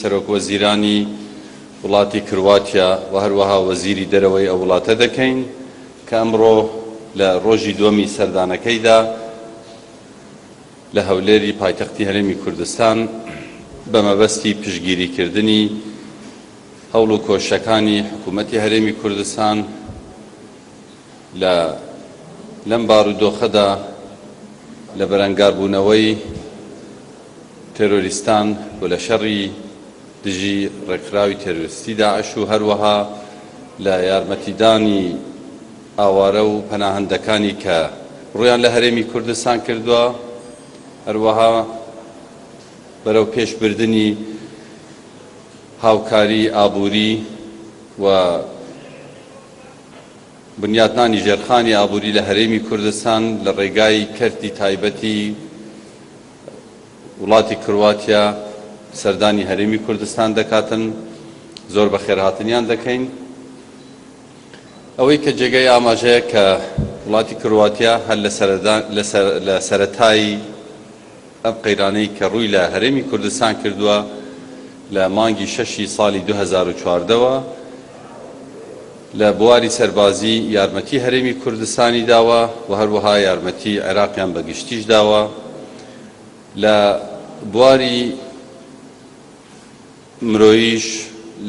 سەرۆک زیرانی وڵاتی كرواتیا و هەروەها وەزیری دەرەوەی ئەو وڵاتە دەکەین کە ئەمڕۆ لە ڕۆژی دووەمی سەردانەکەیدا لە هەولێری پایتەختی هەرێمی کوردستان بە مەبەستی پشتگیریکردنی هەوڵ و کۆشەکانی حکوومەتی هەرێمی کوردستان لەم بارودۆخەدا لە بەرەنگاربوونەوەی تێرۆریستان و لە شەڕی دژی ڕێکخراوی تێرۆریستی داعش و هەروەها لە یارمەتیدانی ئاوارە و پەناهەندەکانی کە ڕوویان لە هەرێمی کوردستان کردووە، هەروەها بەرەو پێشبردنی هاوکاری ئابووری و بنیادنانی ژێرخانی ئابووری لە هەرێمی کوردستان لە ڕێگای کەرتی تایبەتی وڵاتی کرواتیا سەردانی هەرێمی کوردستان دەکاتن. زۆر بە خێرهاتنیان دەکەین. ئەوەی کە جێگەی ئاماژەیە کە وڵاتی کرواتیا هەر لە سەرەتایی ئەم قەیرانەی کە ڕووی لە هەرێمی کوردستان کردووە لە مانگی 6 ساڵی 2014ەوە لە بواری سەربازی یارمەتی هەرێمی کوردستانی داوە و هەروەها یارمەتی عێراقیان بەگشتیش داوە. لە بواری مرۆییش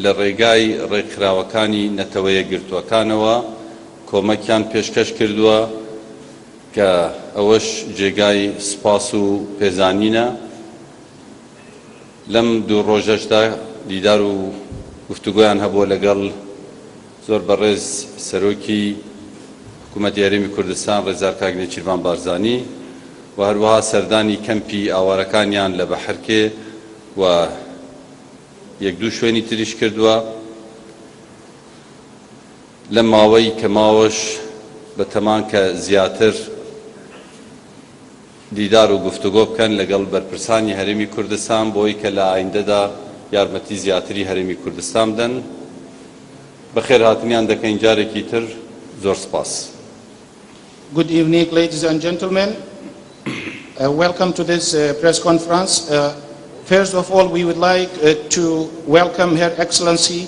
لە ڕێگای ڕێکخراوەکانی نەتەوەیە گرتووەکانەوە کۆمەکیان پێشکەش کردووە کە ئەوەش جێگای سپاس و پێزانینە. لەم دوو ڕۆژەشدا دیدار و گفتوگۆیان هەبووە لەگەڵ زۆر بەڕێز سەرۆکی حکوومەتی هەرێمی کوردستان ڕێزار کاک نێچیروان بارزانی و هەروەها سەردانی کەمپی ئاوارەکانیان لە بەحرکێ و یەک دوو شوێنی تریش کردووە. لە ماوەی کە ماوەش بە تەمان کە زیاتر دیدار و گفتوگۆ بکەن لەگەڵ بەرپرسانی هەرێمی کوردستان بۆی کە لە ئایندەدا یارمەتی زیاتری هەرێمی کوردستان بدەن. بەخێر هاتنیان دەکەین جارێکی تر. زۆر سپاس. Good evening, ladies and gentlemen. Welcome to this press conference. First of all, we would like to welcome Her Excellency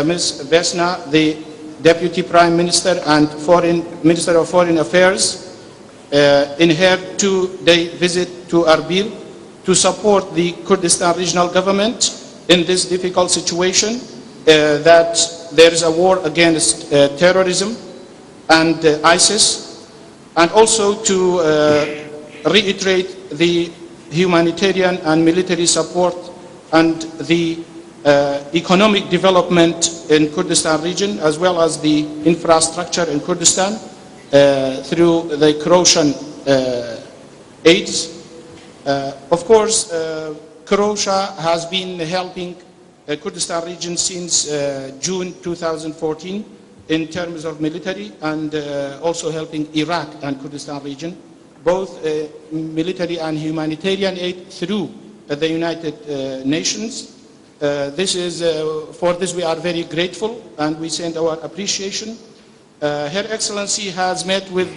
Ms. Vesna, the Deputy Prime Minister and Minister of Foreign Affairs, in her two-day visit to Erbil to support the Kurdistan regional government in this difficult situation that there is a war against terrorism and ISIS, and also to reiterate the humanitarian and military support and the economic development in Kurdistan region, as well as the infrastructure in Kurdistan through the Croatian aids. Of course, Croatia has been helping the Kurdistan region since June 2014 in terms of military and also helping Iraq and Kurdistan region, both military and humanitarian aid through the United Nations. For this we are very grateful and we send our appreciation. Her Excellency has met with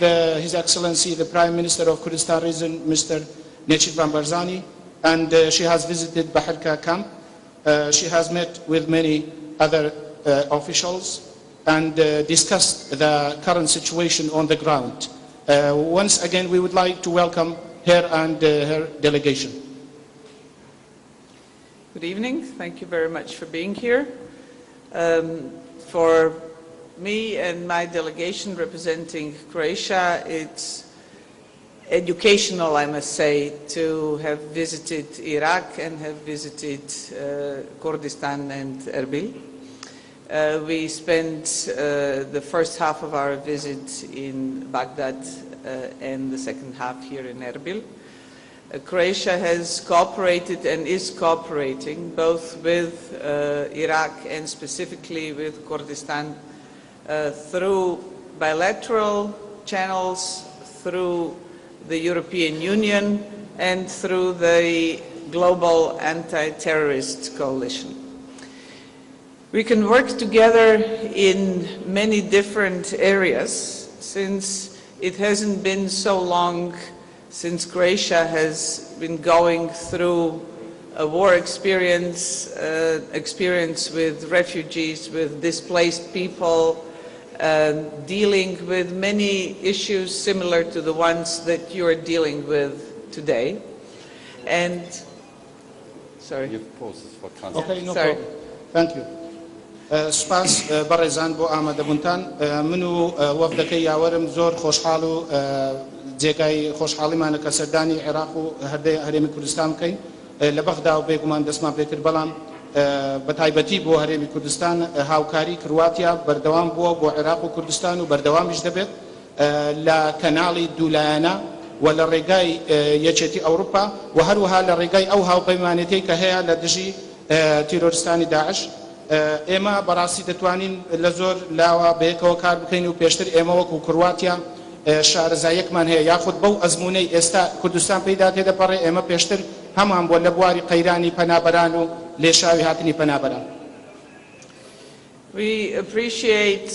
His Excellency the Prime Minister of Kurdistan region, Mr. Nechirvan Barzani, and she has visited Baharka camp. She has met with many other officials and discussed the current situation on the ground. Once again, we would like to welcome her and her delegation. Good evening. Thank you very much for being here. For me and my delegation representing Croatia, it's educational, I must say, to have visited Iraq and have visited Kurdistan and Erbil. We spent the first half of our visit in Baghdad and the second half here in Erbil. Croatia has cooperated and is cooperating both with Iraq and specifically with Kurdistan through bilateral channels, through the European Union and through the global anti-terrorist coalition. We can work together in many different areas since it hasn't been so long since Croatia has been going through a war experience, experience with refugees, with displaced people, dealing with many issues similar to the ones that you are dealing with today. And, sorry. You've paused for context. Okay, no Sorry. problem. Thank you. سپاس بەڕێزان بۆ ئامادەبوونتان من و وەفدەکەی یاوەرم زۆر خۆشحاڵ و جێگای خۆشحاڵیمانە کە سەردانی عێراق و هەرێمی کوردستان بکەین لە بەغدا و بێگومان دەستمان پێ کرد بەڵام بە تایبەتی بۆ هەرێمی کوردستان هاوکاری کرواتیا بەردەوام بووە بۆ عێراق و کوردستان و بەردەوامیش دەبێت لە کەناڵی دوولایەنە و لە ڕێگای یەکێتی ئەوروپا و هەروەها لە ڕێگای ئەو هاوپەیمانێتی کە هەیە لە دژی تیرۆریستانی داعش ئێمە بەڕاستی دەتوانین لە زۆر لاوە بەیەکەوە کار بکەین و پێشتر ئێمە وەکو کرواتیا شارەزایەکمان هەیە یاخود بەو ئەزمونەی ئێستا کوردستان پێیدا تێدەپەڕێ ئێمە پێشتر هەمان بۆ لە بواری قەیرانی پەنابەران و لێشاوی هاتنی پەنابەران. We appreciate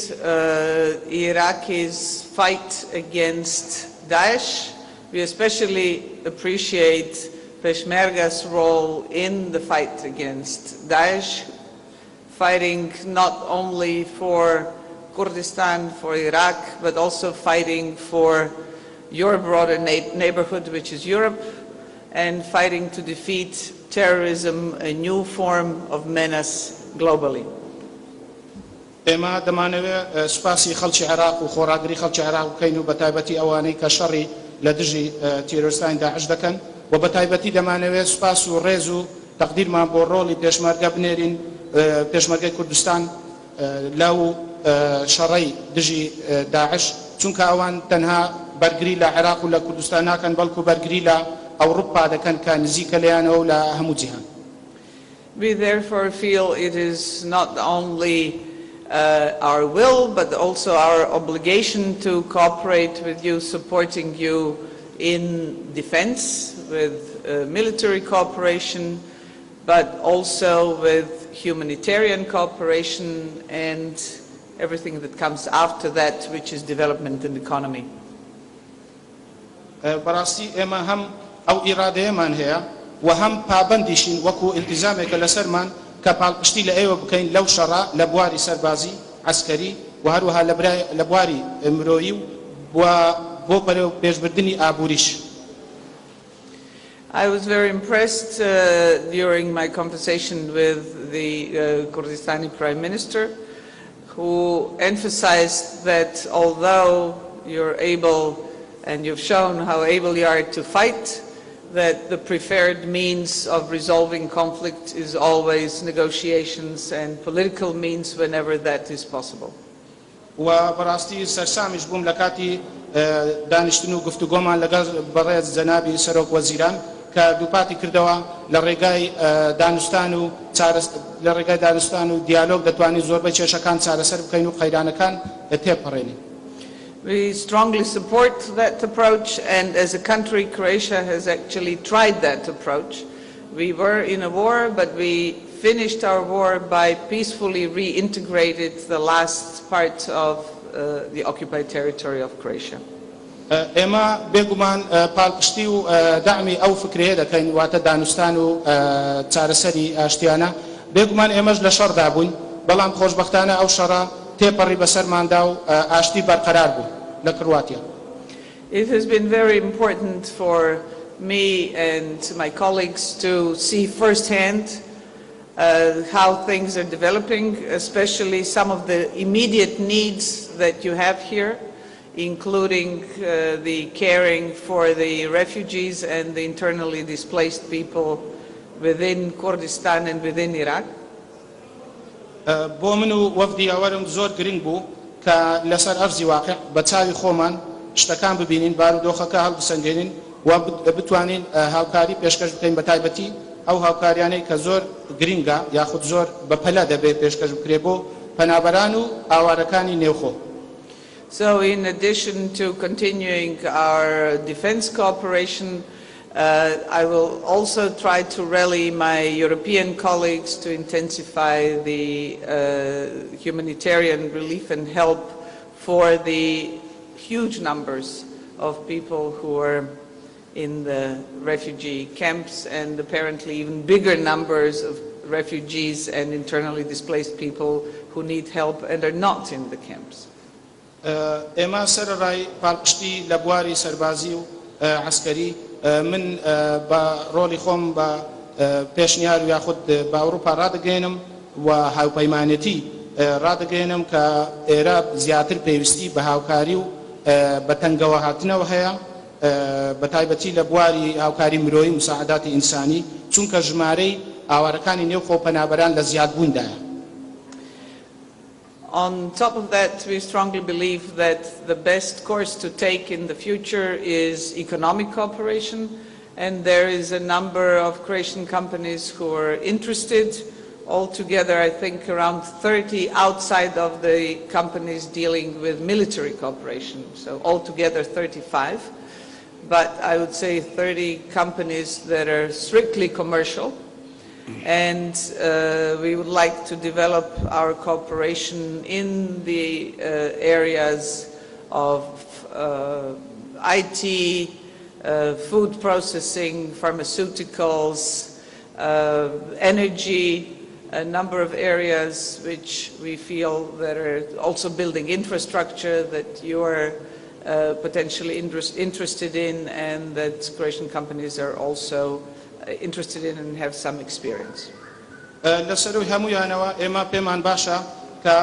Iraq's fight against Daesh. We especially appreciate Peshmerga's role in the fight against Daesh, fighting not only for Kurdistan, for Iraq, but also fighting for your broader neighborhood, which is Europe, and fighting to defeat terrorism, a new form of menace globally. ئێمە دەمانەوێت سوپاسی خەڵکی عێراق و خۆراگری خەڵکی عێراق بکەین و بەتایبەتی ئەوانەی کە شەڕی لە دژی تیرۆریستانی داعش دەکەن و بەتایبەتی دەمانەوێت سوپاس و ڕێز و تەقدیرمان بۆ ڕۆڵی پێشمەرگە بنێرین پێشمەرگەی کوردستان لەو شەڕەی دژی داعش چونکە ئەوان تەنها بەرگری لە عێراق و لە کوردستان ناکەن بەڵکو بەرگری لە ئەوروپا دەکەن کە نزیکە لەیانەوە لە هەموو جیهان. We therefore feel it is not only our will, but also our obligation to cooperate with you, supporting you in defense, with military cooperation, but also with humanitarian cooperation and everything that comes after that, which is development and economy. بەڕاستی ئێمە هەم ئەو ئیرادەیەمان هەیە و هەم پابەندیشین وەکو ئیلتیزامێکە لەسەرمان کە پاڵپشتی لە ئێوە بکەین لەو شەڕە لە بواری سەربازی عسکەری و هەروەها لە بواری مرۆیی و بۆ بەرەو پێشبردننی ئابووریش. I was very impressed during my conversation with the Kurdistani Prime Minister, who emphasized that although you're able and you've shown how able you are to fight, that the preferred means of resolving conflict is always negotiations and political means whenever that is possible. و بەڕاستی سەرسامیش بووم لە کاتی دانیشتن و گفتوگۆمان لەگەڵ بەڕێز جەنابی سەرۆک وەزیران کە دووپاتی کردەوە لە ڕێگای دانوستان و دیالۆگ دەتوانین زۆربەی کێشەکان چارەسەر بکەین و قەیرانەکان تێپەڕێنین. We strongly support that approach, and as a country, Croatia has actually tried that approach. We were in a war, but we finished our war by peacefully reintegrating the last part of the occupied territory of Croatia. ئێمە بێگومان پاڵپشتی و داعمی ئەو فکرەیە دەکەین واتە دانوستان و چارەسەری ئاشتیانە بێگومان ئێمەش لە شەڕدا بووین بەڵام خۆشبەختانە ئەو شەڕە تێپەڕی بەسەرماندا و ئاشتی بەرقەرار بوو لە کرواتیا. It has been very important for me and my colleagues to see firsthand how things are developing, especially some of the immediate needs that you have here, including the caring for the refugees and the internally displaced people within Kurdistan and within Iraq. بۆ من و وەفدی ئەوەرم زۆر گرنگ بوو کە لەسەر ئەرزی واقع بە چاوی خۆمان شتەکان ببینین بارودۆخەکە هەڵبسەنگێنین و بتوانین هاوکاری پێشکەش بکەین بە تایبەتی ئەو هاوکاریانەی کە زۆر گرنگە یاخود زۆر بەپەلە دەبێت پێشکەش بکرێ بۆ پەنابەران و ئاوارەکانی نێوخۆ. So in addition to continuing our defense cooperation, I will also try to rally my European colleagues to intensify the humanitarian relief and help for the huge numbers of people who are in the refugee camps, and apparently even bigger numbers of refugees and internally displaced people who need help and are not in the camps. ئێمە سەرڕای پاڵپشتی لە بواری سەربازی و عسکەری من بە ڕۆڵی خۆم بە پێشنیار و یاخود بە ئەوروپا ڕادەگەێنم و هاوپەیمانەتی ڕادەگەێنم کە ئێرە زیاتر پێویستی بە هاوکاری و بە تەنگەوە هاتنەوە هەیە بە تایبەتی لە بواری هاوکاری مرۆیی مساعداتی ئینسانی چونکە ژمارەی ئاوارەکانی نێو خۆپەنابەران لە زیادبووندایە. On top of that, we strongly believe that the best course to take in the future is economic cooperation, and there is a number of Croatian companies who are interested. Altogether, I think around 30 outside of the companies dealing with military cooperation, so altogether 35. But I would say 30 companies that are strictly commercial. And we would like to develop our cooperation in the areas of IT, food processing, pharmaceuticals, energy, a number of areas which we feel that are also building infrastructure that you are potentially interested in, and that Croatian companies are also interested in and have some experience. لسروي همویانەوە ئێمە پێمان باشە کە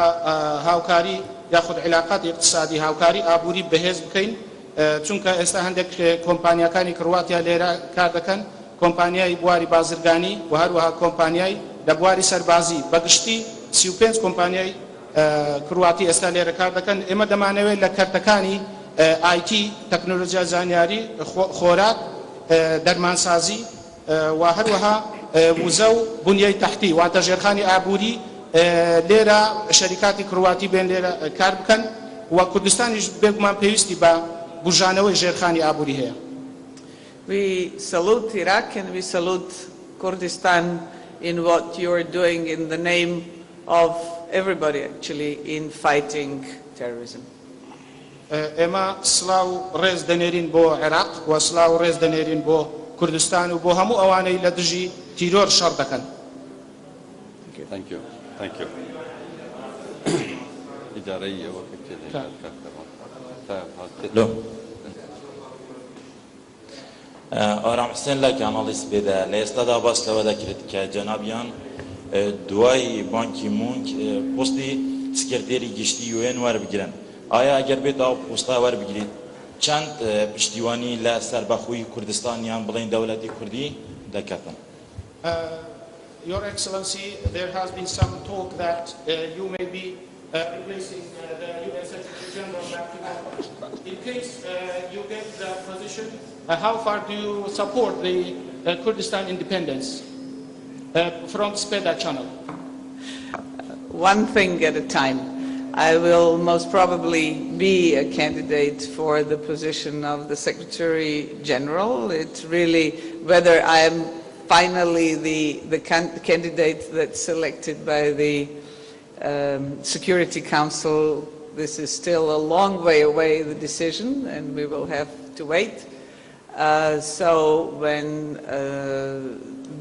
هاوکاری یاخود علاقاتی اقتصادی هاوکاری ئابووری بەهێز بکەین چونکە ئێستا هەندێک کۆمپانیاکانی کرواتیا لێرە کار دەکەن کۆمپانیای بواری بازرگانی و هەروەها کۆمپانیای لە بواری سەربازی بەگشتی 35 کۆمپانیای کرواتی ئێستا لێرە کار دەکەن ئێمە دەمانەوێت لە کەرتەکانی IT تەکنۆلۆژیا زانیاری خۆراک دەرمانسازی و هەروەها وزە و بنیەی تەحتی واتە ژێرخانی ئابووری لێرە شەریکاتی کرواتی بێن لێرە کار بکەن و کوردستانیش بێگومان پێویستی بە بژانەوەی ژێرخانی ئابووری هەیە. We salute Iraq and we salute Kurdistan in what you are doing in the name of everybody actually in fighting terrorism. ئێمە سڵاو ڕێز دەنێرین بۆ عێراق و سڵاو ڕێز دەنێرین بۆ کوردستان و بۆ هەموو ئەوانەی لە دژی تیرۆر شەڕ دەکەن. Thank you. Thank you. إدارية لو آرام حسین لک آنالیز بده لیستادا باس لوده کرد که جنابیان دوای بانکی مونک پستی سکرتری گشتی UN ور بگیرن. آیا اگر به تا پستا ور بگیرید چند پشتیوانی لسر بخوی کردستانیان بلین دولتی کردی دکتن؟ Your Excellency, there has been some talk that you may be replacing the UN Secretary General back to Malta. In case you get the position, how far do you support the Kurdistan independence from Speda Channel? One thing at a time. I will most probably be a candidate for the position of the Secretary General. It's really whether I am finally the candidate that's selected by the Security Council. This is still a long way away, the decision, and we will have to wait. So when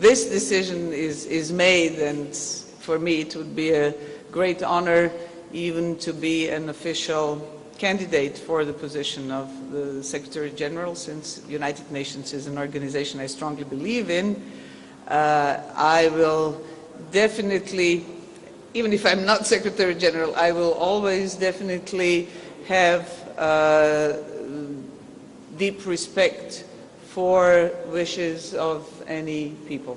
this decision is made, and for me it would be a great honor even to be an official candidate for the position of the Secretary General, since the United Nations is an organization I strongly believe in. I will definitely, even if I'm not Secretary General, I will always definitely have deep respect for wishes of any people.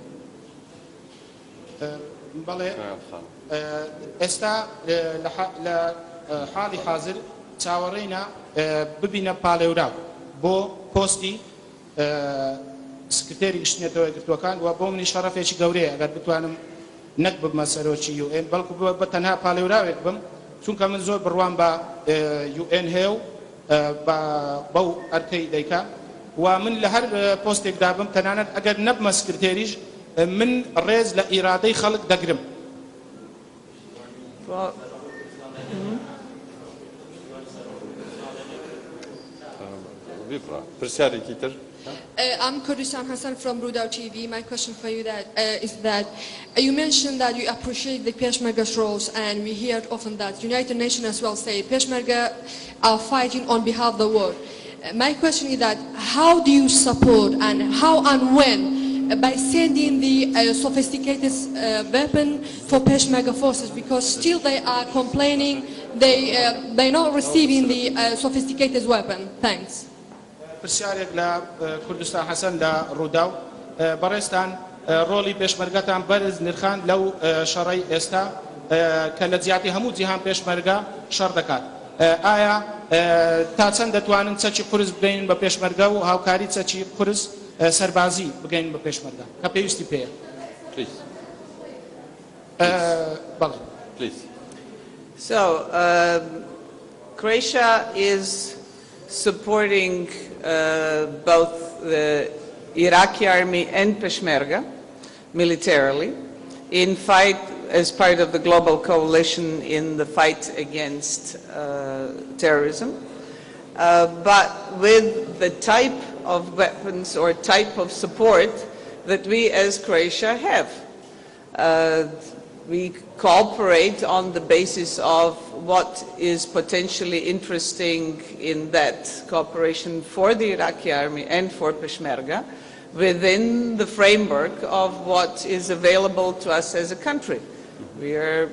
ئێستا لە حاڵی حاضر چاوەڕێینە ببینە پاڵێوراو بۆ پۆستی سکرتێری گشتنێتەوە گرتوەکان و بۆ منی شەڕەفێکی گەورەیە ئەگەر بتوانم نەک ببمە سەرۆکی UN بەڵکو بە تەنها پاڵێوراوێک بم چونکە من زۆر بڕوام بە UN هەیە و بەو ئەرکەی دەیکا و من لە هەر پۆستێکدا بم تەنانەت ئەگەر نەبمە سکرتێریش من ڕێز لە ئیرادەی خەڵک دەگرم. بيبرا برسالة كتير I'm Kurdistan Hassan from Rudao TV. My question for you is that you mentioned that you appreciate the Peshmerga's roles, and we hear often that United Nations as well say Peshmerga are fighting on behalf of the world. My question is that how do you support and how and when by sending the sophisticated weapon for Peshmerga forces, because still they are complaining they're not receiving the sophisticated weapon. Thanks. پرسیارێک لە کوردستان حەسەن لە ڕووداو بەڕێستان ڕۆڵی پێشمەرگەتان بەرز نرخان لەو شەڕەی ئێستا کە لە جیاتی هەموو جیهان پێشمەرگە شەڕ دەکات. ئایا تا چەند دەتوانن چەکی قورس بگەین بە پێشمەرگە و هاوکاری چەکی قورس سەربازی بگەین بە پێشمەرگە کە پێویستی پێیە؟ So, Croatia is supporting both the Iraqi army and Peshmerga militarily in fight as part of the global coalition in the fight against terrorism. But with the type of weapons or type of support that we as Croatia have. We cooperate on the basis of what is potentially interesting in that cooperation for the Iraqi army and for Peshmerga within the framework of what is available to us as a country. We are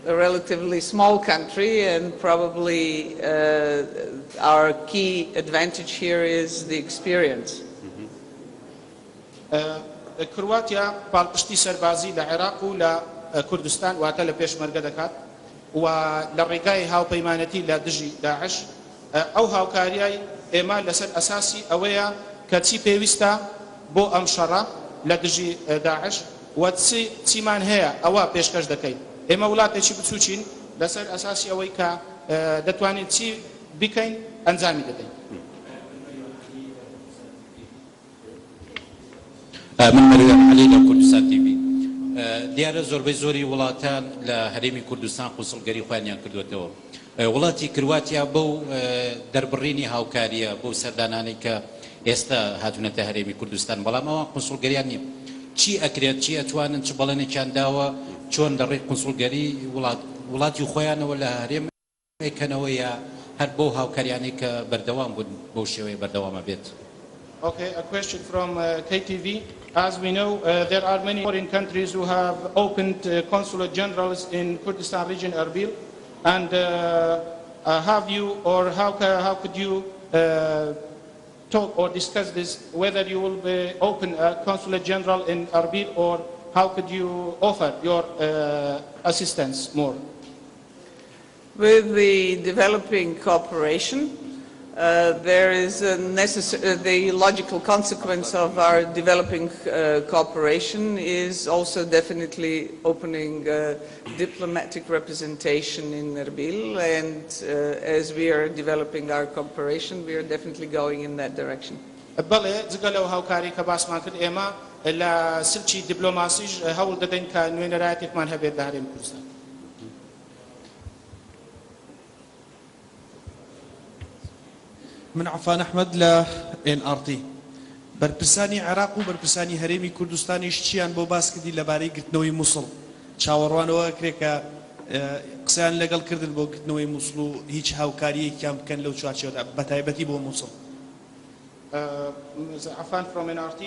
a relatively small country, and probably our key advantage here is the experience. كرواتیا پاڵپشتی سەربازی لە عێراق و لە کوردستان واتە لە پێشمەرگە دەکات و لە ڕێگای هاوپەیمانەتی لە دژی داعش ئەو هاوکاریای ئێمە لەسەر ئەساسی ئەوەیە کە چی پێویستە بۆ ئەم شەڕە لە دژی داعش و چیمان هەیە ئەوە پێشکەش دەکەین. ئێمە وڵاتێکی بچووچین لەسەر ئەساسی ئەوەی کە دەتوانین چی بکەین ئەنجامی دەدەین. من مەریەم عەلی لە کوردستان تیڤی. دیارە زۆربەی زۆری وڵاتان لە هەرێمی کوردستان قوسڵگەری خۆیانیان کردوێتەوە. وڵاتی کرواتیا بەو دەربڕینی هاوکاریە بۆ سەردانانی کە ئێستا هاتوونەتە هەرێمی کوردستان، بەڵام ئەوە قوسڵگەریان نییە. چی ئەکرێت، چی ئەتوانن، چ بەڵێنێکیان داوە چۆن لەڕێی قوسڵگەری وڵاتی خۆیانەوە لە هەرێم ئەکەنەوە یا هەر بۆ هاوکاریانەی کە بەردەوام بوون بەو شێوەیە بەردەوامە بێت. Okay, a question from KTV. As we know, there are many foreign countries who have opened consulate generals in Kurdistan region, Erbil. And have you, or how could you talk or discuss this, whether you will be open a consulate general in Erbil, or how could you offer your assistance more? With the developing cooperation, there is the logical consequence of our developing cooperation is also definitely opening diplomatic representation in Erbil, and as we are developing our cooperation, we are definitely going in that direction. بەڵێ جگە لەو هاوکاری کە باسمان کرد ئێمە لە سلکی دیپلۆماسیش هەوڵ دەدەین کە نوێنەرایەتێکمان هەبێت لە هەرێمی کوردستان. من عفان أحمد ل NRT برپرسانی عراق و برپرسانی هەرێمی کوردستانیش چیان بۆ باس کردی لەبارەی گرتنەوەی مووسڵ چاوەڕوانەوە کرێکە قسەیان لەگەڵ کردن بۆ گرتنەوەی مووسڵ و هیچ هاوکاریەکیان بکەن لەو چوارچێوەدا بەتایبەتی بۆ مووسڵ. Afan from NRT,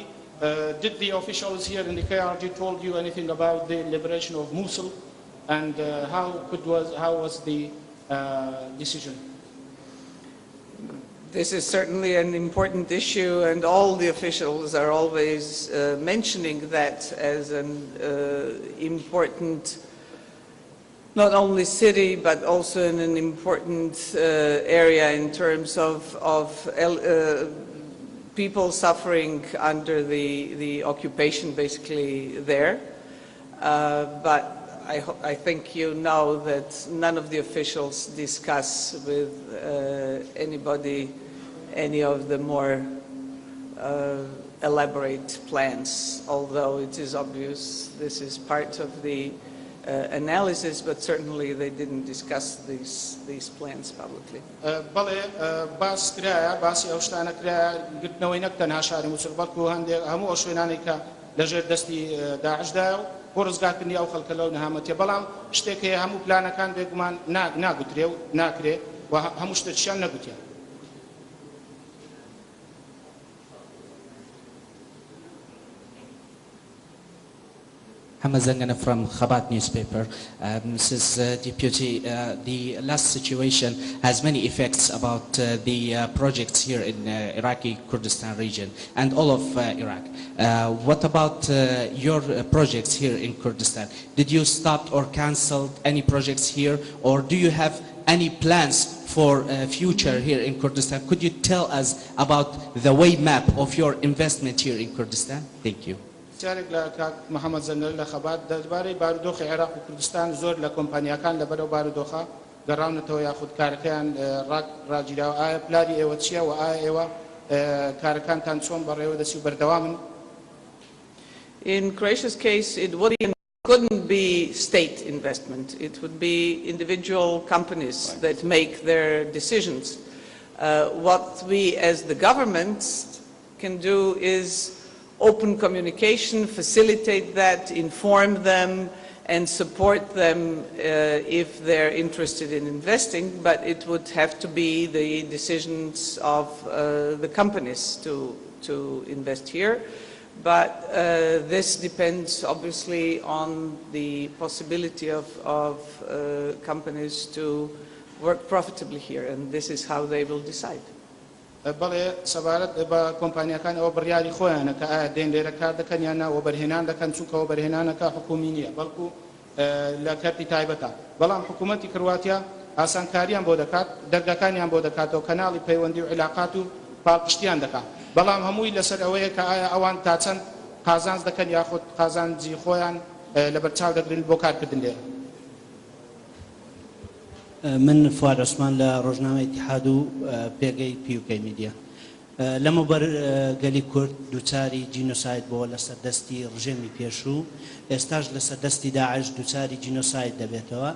did the officials here in the KRG told you anything about the liberation of Mosul, and how was the decision? This is certainly an important issue, and all the officials are always mentioning that as an important, not only city, but also in an important area in terms of people suffering under the occupation basically there. But I think you know that none of the officials discuss with anybody any of the more elaborate plans, although it is obvious this is part of the analysis, but certainly they didn't discuss these plans publicly. بەڵێ باس کرایە باسی ئەو شتانە کرایە گرتنەوەی نەک تەنها شاری موسڵ بەڵکو هەندێک هەموو ئەو شوێنانی کە لەژێر دەستی داعشدایە و بۆ ڕزگارکردنی ئەو خەڵکە لەو نەهامەتیە بەڵام شتێک هەیە هەموو پلانەکان بێگومان ناگوترێ و ناکرێ و هەموو شتێکیان نەگوتیان. Hamad Zangana from Chabad newspaper. Mrs. Deputy, the last situation has many effects about the projects here in Iraqi Kurdistan region and all of Iraq. What about your projects here in Kurdistan? Did you stop or cancel any projects here, or do you have any plans for future here in Kurdistan? Could you tell us about the way map of your investment here in Kurdistan? Thank you. سیارێک لە کاک محەممەد زەنگەری لە خەبات دەربارەی بارودۆخی عێراق و کوردستان زۆر لە کۆمپانیاکان لەبەرەو بارودۆخە گەڕاونەتەوە یاخود کارەکەیان ڕاگیراوە ئایا پلانی ئێوە چییە و ئایا ئێوە کارەکانتان چۆن بەڕێوە دەچی و بەردەوامن؟ In Croatia's case, it couldn't be state investment. It would be individual companies that make their decisions. What we as the government can do is open communication, facilitate that, inform them and support them if they're interested in investing, but it would have to be the decisions of the companies to invest here. But this depends obviously on the possibility of companies to work profitably here, and this is how they will decide. بەڵێ سەبارەت بە کۆمپانیەکان ئەوە بڕیاری خۆیانە کە ئایا دێن لێرە کار دەکەن یان ناوە بەرهێنان دەکەن چونکەوە بەرهێنانەکە حکومی نییە بەڵکو لە کەرتی تایبەتە بەڵام حکوومەتی کرواتیا ئاسانکاریان بۆ دەکات دەرگەکانیان بۆ دەکاتەوە کەناڵی پەیوەندی و عیلاقات و پاڵپشتیان دەکات بەڵام هەمووی لەسەر ئەوەیە کە ئایا ئەوان تا چەند قازانج دەکەن یاخود قازانجی خۆیان لەبەرچاو دەگرن بۆ کارکردن لێرە. من فواد عثمان لە ڕۆژنامەی اتحاد و پێگەی پیوکەی میدیا لەمەوبەر گەلی کورد دووچاری جینۆساید بۆ لە سەردەستی ڕژێمی پێشوو ئێستاش لە سەردەستی داعش دووچاری جینۆساید دەبێتەوە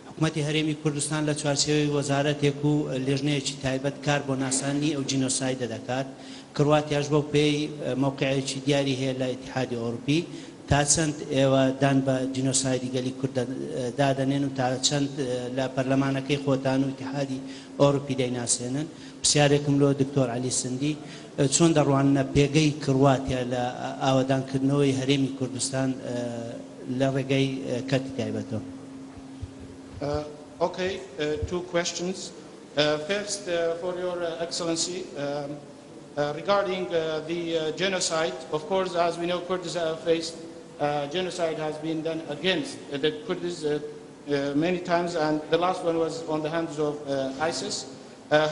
حکوومەتی هەرێمی کوردستان لە چوارچێوەی وەزارەتێک و لێژنەیەکی تایبەت کار بۆ ناسانی ئەو جینۆسایدە دەکات کرواتیاش بۆ پێی موقعێکی دیاری هەیە لە ئیتحادی ئەوروپی تا چەند ئێوە دان بە جینۆسایدی گەلی کورد دادەنێن و تا چەند لە پەرلەمانەکەی خۆتان و ئیتحادی ئەوروپی دەیناسێنن پرسیارێکم لۆ دکتۆر عەلی سندی چۆن دەڕوانە پێگەی کرواتیا لە ئاوەدانکردنەوەی هەرێمی کوردستان لە ڕێگەی کەرتی تایبەتەوە. Okay, two questions. First, for your Excellency, regarding the genocide, of course, as we know, Kurds have faced genocide has been done against the Kurds many times, and the last one was on the hands of ISIS.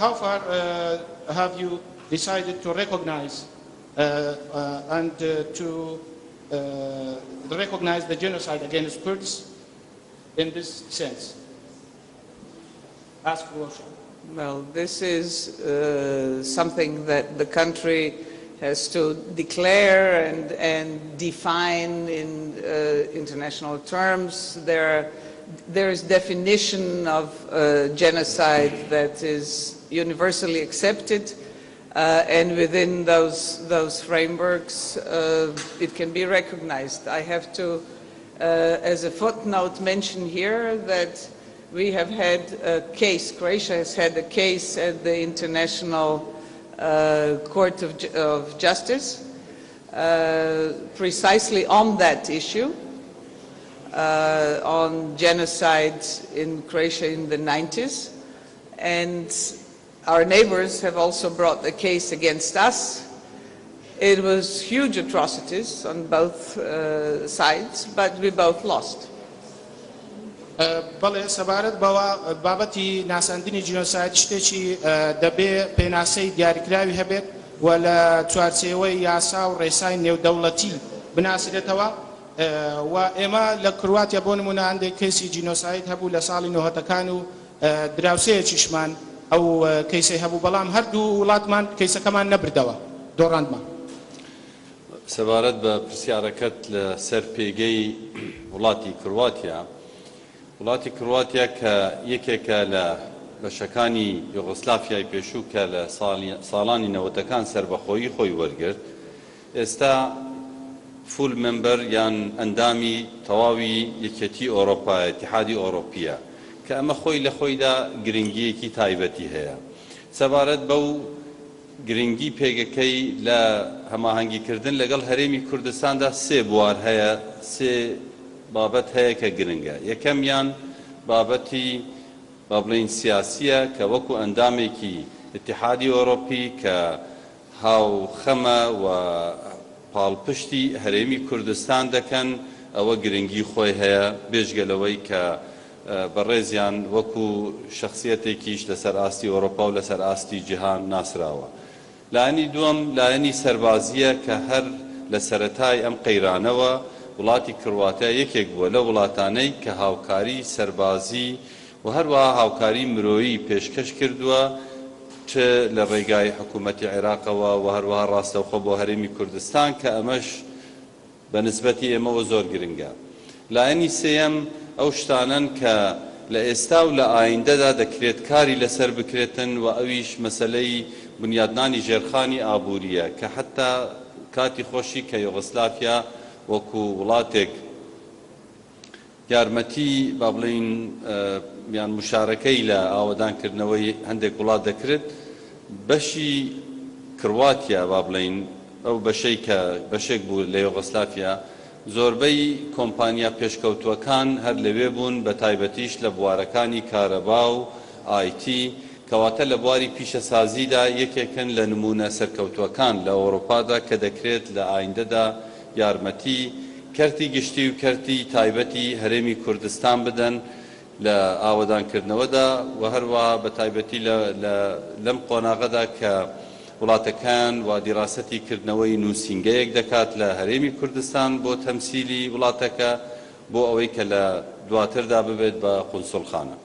How far have you decided to recognize and to recognize the genocide against Kurds in this sense? Ask Russia. Well, this is something that the country has to declare and define in international terms. There is definition of genocide that is universally accepted, and within those frameworks, it can be recognized. I have to, as a footnote, mention here that we have had a case, Croatia has had a case at the International Court of Justice precisely on that issue, on genocide in Croatia in the 90s. And our neighbors have also brought a case against us. It was huge atrocities on both sides, but we both lost. بەڵێ سەبارەت بەوە بابەتی ناساندنی جینۆساید شتێکی دەبێ پێناسەی دیاریکراوی هەبێت و لە چوارچێوەی یاسا و ڕێسای نێودەوڵەتی بناسرێتەوە و ئێمە لە کرواتیا بۆ نمونە هەندێک کەیسی جینۆساید هەبوو لە ساڵی نۆهەتەکان و دراوسەیەکیشمان ئەو کەیسەی هەبوو بەڵام هەردوو وڵاتمان کەیسەکەمان نەبردەوە دۆڕاندمان. سەبارەت بە پرسیارەکەت لە سەر پێگەی وڵاتی کرواتیا وڵاتی کرواتیا کە یەکێکە لە بەشەکانی یوغۆسلافیای پێشوو کە لە ساڵانی نەوەتەکان سربەخۆیی خۆی وەرگرت ئێستا فول ممبەر یان ئەندامی تەواوی یەکێتی ئۆڕۆپایە ئیتیحادی ئۆڕۆپیە کە ئەمە خۆی لە خۆیدا گرنگیەکی تایبەتی هەیە سەبارەت بەو گرنگی پێگەکەی لە هەماهەنگیکردن لەگەڵ هەرێمی کوردستاندا سێ بوار هەیە سێ بابەت هەیە کە گرنگە یەکەمیان بابەتی با بڵین سیاسیە کە وەکو ئەندامێکی ئیتیحادی ئۆڕۆپی کە هاوخەمە و پاڵپشتی هەرێمی کوردستان دەکەن ئەوە گرنگی خۆی هەیە بێژگەلەوەی کە بەڕێزیان وەکو شخصیەتێکیش لەسەر ئاستی ئۆڕۆپا و لەسەر ئاستی جیهان ناسراوە لایەنی دووەم لایەنی سەربازیە کە هەر لە سەرەتای ئەم قەیرانەوە وڵاتی کرواتیا یەکێک بووە لە وڵاتانەی کە هاوکاری سەربازی و هەروەها هاوکاری مرۆیی پێشکەش کردووە چ لە ڕێگای حکوومەتی عێراقەوە و هەروەها ڕاستەوخۆ بۆ هەرێمی کوردستان کە ئەمەش بە نسبەتی ئێمەوە زۆر گرنگە لایەنی سێیەم ئەو شتانن کە لە ئێستا و لە ئایندەدا دەکرێت کاری لەسەر بکرێتن و ئەویش مەسەلەی بنیادنانی ژێرخانی ئابووریە کە حتا کاتی خۆشی کە یوغۆسلافیا وەکو وڵاتێک یارمەتی با بڵین یان مشارەکەی لە ئاوەدانکردنەوەی هەندێک وڵات دەکرێت بەشی کرواتیا با بڵین ئەو بەشەی کە بەشێک بوو لە یوغۆسلافیا زۆربەی کۆمپانیا پێشکەوتووەکان هەر لەوێ بوون بە تایبەتیش لە بوارەکانی کارەبا و ئایتی کەواتە لە بواری پیشەسازیدا یەکێکن لە نمونە سەرکەوتووەکان لە ئەوڕۆپادا کە دەکرێت لە ئایندەدا یارمەتی کەرتی گشتی و کەرتی تایبەتی هەرێمی کوردستان بدەن لە ئاوەدانکردنەوەدا و هەروەها بە تایبەتی لەم قۆناغەدا کە وڵاتەکان و دیراسەتی کردنەوەی نووسینگەیەک دەکات لە هەرێمی کوردستان بۆ تەمسیلی وڵاتەکە بۆ ئەوەی کە لە دواتردا ببێت بە قونسڵخانە.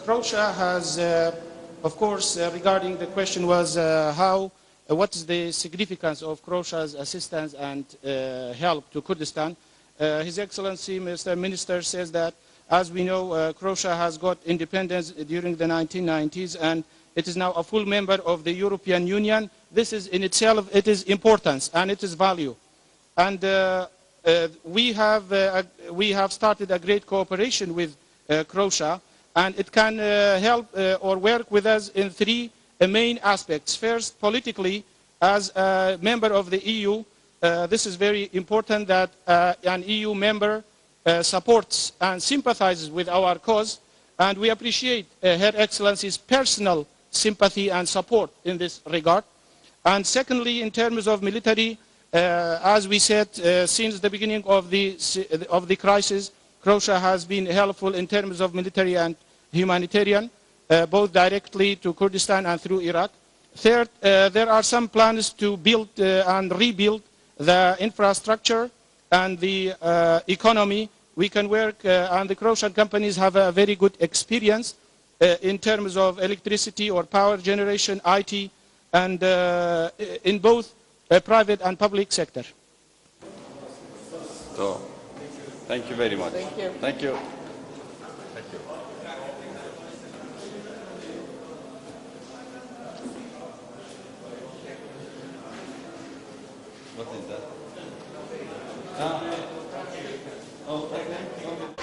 Croatia has, of course, regarding the question was what is the significance of Croatia's assistance and help to Kurdistan. His Excellency, Mr. Minister, says that as we know, Croatia has got independence during the 1990s and it is now a full member of the European Union. This is in itself, it is importance and it is value. And we have started a great cooperation with Croatia and it can help or work with us in three main aspects. First, politically, as a member of the EU, this is very important that an EU member supports and sympathizes with our cause, and we appreciate Her Excellency's personal sympathy and support in this regard. And secondly, in terms of military, as we said, since the beginning of the crisis, Croatia has been helpful in terms of military and humanitarian, both directly to Kurdistan and through Iraq. Third, there are some plans to build and rebuild the infrastructure and the economy. We can work, and the Croatian companies have a very good experience in terms of electricity or power generation, IT, and in both private and public sector. So, thank you very much. Thank you. Thank you. What is that? Oh,